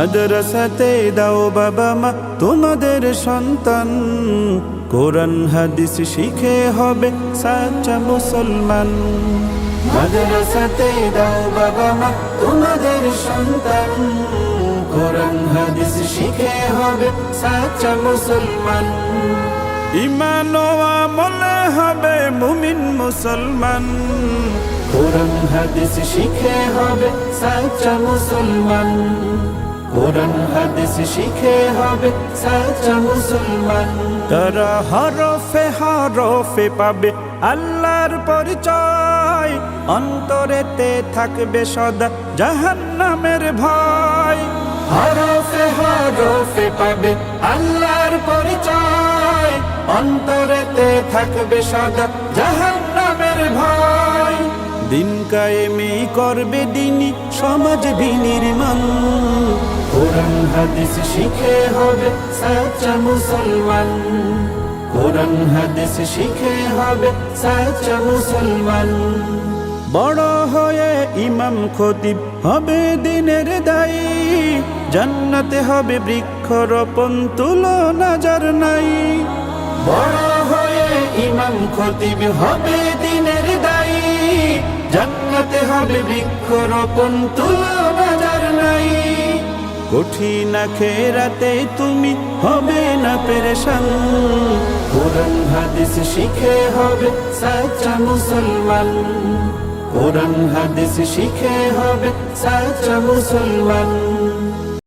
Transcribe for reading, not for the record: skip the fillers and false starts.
মাদ্রাসাতে দাও বাবা মা তোমাদের সন্তান, কোরআন হাদিস শিখে হবে সাচ্চা মুসলমান। মাদ্রাসাতে দাও বাবা মা তোমাদের সন্তান, কোরআন হাদিস শিখে হবে সাচ্চা মুসলমান। ঈমান ও আমলে হবে মুমিন মুসলমান, কোরআন হাদিস শিখে হবে সাচ্চা মুসলমান। কোরআন হাদিস শিখে হবে সাচ্চা মুসলমান। তারা হরফে হরফে পাবে আল্লাহর পরিচয়, অন্তরেতে থাকবে সদা জাহান্নামের ভয়। হরফে হরফে পাবে আল্লাহর পরিচয়, অন্তরেতে থাকবে সদা জাহান্নামের ভয়। দিন কায়েমি করবে দিনী সমাজ বিনির্মাণ, কোরআন হাদিস শিখে হবে সাচ্চা মুসলমান। কোরআন হাদিস শিখে হবে সাচ্চা মুসলমান। বড় হয়ে ইমাম খতিব হবে দিনের দায়ী, জান্নাতে হবে বৃক্ষরোপণ তুলনা যার নাই। বড় হয়ে ইমাম খতিব হবে দিনের দায়ী, জান্নাতে হবে বৃক্ষরোপণ তুলনা যার নাই। কঠিন আখিরাতে তুমি হবে না পেরেশান, কোরআন হাদিস শিখে হবে সাচ্চা মুসলমান। কোরআন হাদিস শিখে হবে সাচ্চা মুসলমান।